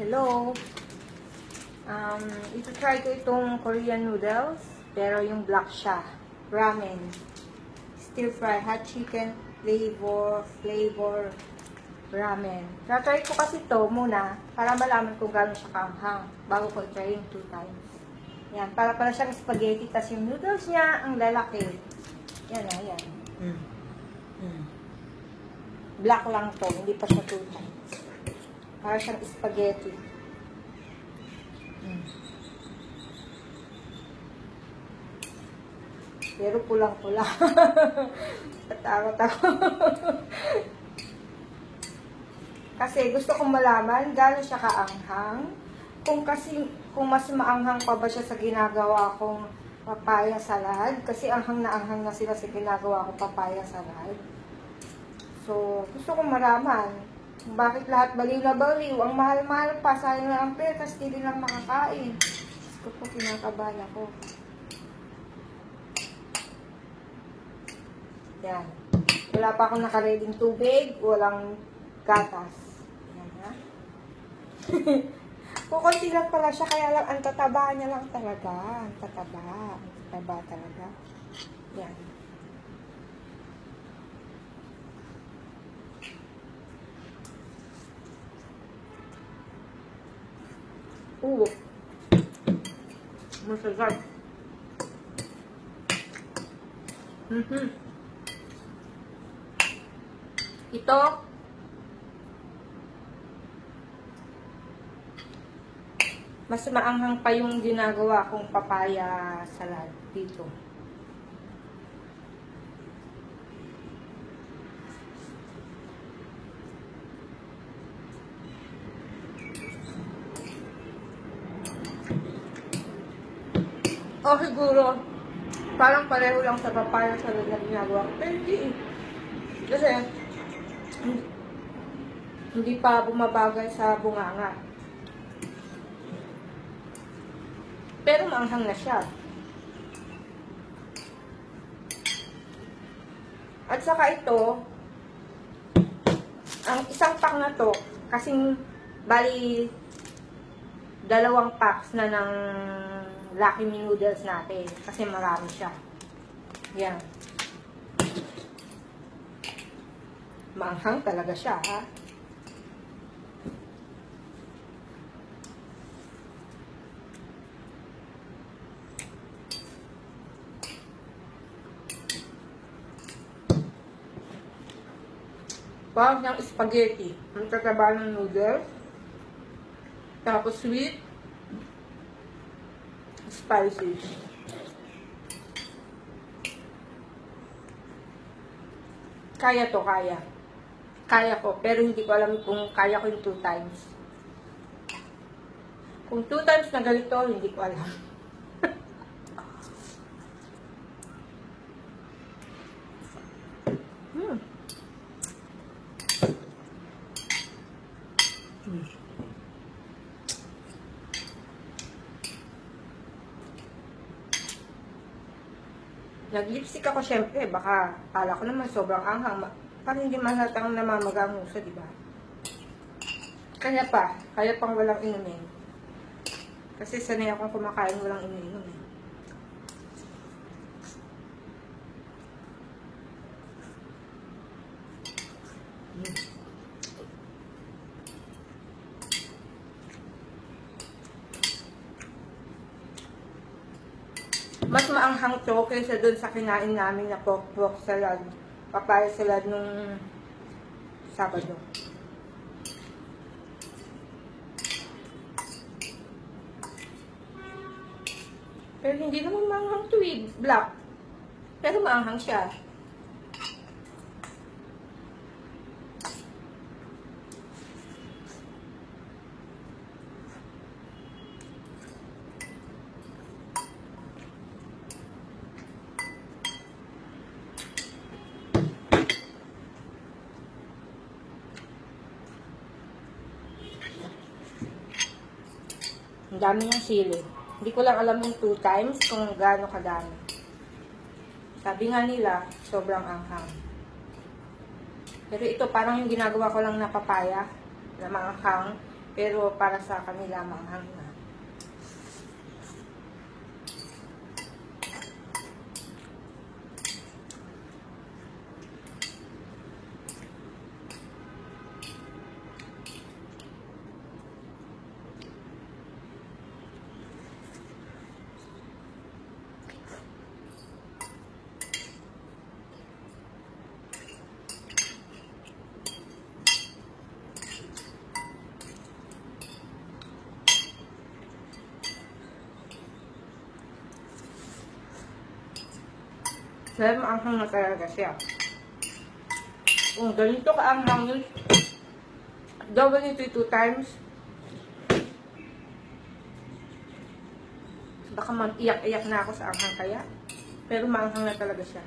Hello. Ito-try ko itong Korean noodles, pero yung black siya. Ramen. Stir fry, hot chicken flavor ramen. Try ko kasi ito muna para malaman kung gano'n siya kaanghang bago ko try yung 2 times. Yan, para siyang spaghetti, tas yung noodles niya ang lalaki. Yan na, yan. Black lang to, hindi pa siya 2 times. Para siyang spaghetti. Pero pulang-pula. Tatakot ako. Kasi gusto kong malaman gano'n siya kaanghang. Kung mas maanghang pa ba siya sa ginagawa kong papaya salad. Kasi anghang na anghang na sila sa ginagawa kong papaya salad. So, gusto kong malaman kung bakit lahat baliw na baliw. Ang mahal-mahal pa. Sayang na ang pera kasi hindi lang makakain. Gusto ko, kinakabahan ako. Yan. Wala pa akong nakareding tubig. Walang gatas. Yan, ha? Kukunti lang pala siya. Kaya lang, ang tataba niya lang talaga. Ang tataba. Ang tataba talaga. Yan. Masarap. Ito, mas maanghang pa yung ginagawa kong papaya salad dito. O siguro, parang pareho lang sa papaya salad na ginagawa ko. Pero hindi eh. Kasi, hindi pa bumabagay sa bunganga. Pero maanghang na siya. At saka ito, ang isang pack na to, kasing bali 2 packs na ng Lucky Me noodles natin. Kasi marami siya. Yan. Maanghang talaga siya, ha? Parang siyang spaghetti. Ang tataba ng noodles. Tapos sweet. Spicy. Kaya to, kaya. Kaya ko, pero hindi ko alam kung kaya ko yung 2 times. Kung 2 times na ganito, hindi ko alam. Nag-lipstick ako syempre, baka kala ko naman sobrang anghang. Parang hindi mahalatang namamaga ang uso, di ba? Kaya pang walang inumin. Kasi sanay akong kumakain walang inumin. Mas maanghang to kaysa dun sa kinain namin na pork salad, papaya salad nung Sabado. Pero hindi naman maanghang to eh, black. Pero maanghang siya. Ang dami ng sili. Hindi ko lang alam yung 2 times kung gaano kadami. Sabi nga nila, sobrang anghang. Pero ito parang yung ginagawa ko lang na papaya, na maanghang. Pero para sa kanila, maanghang na. Dahil maanghang na talaga siya. Kung ganito kaanghang yun, gawin ito 2 times. Baka iyak-iyak na ako sa anghang kaya. Pero maanghang na talaga siya.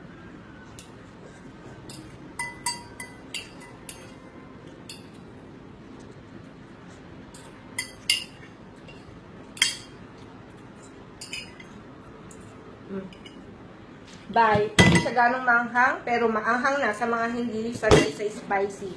Bye. Hindi siya ganong maanghang, pero maanghang na sa mga hindi sanay sa spicy.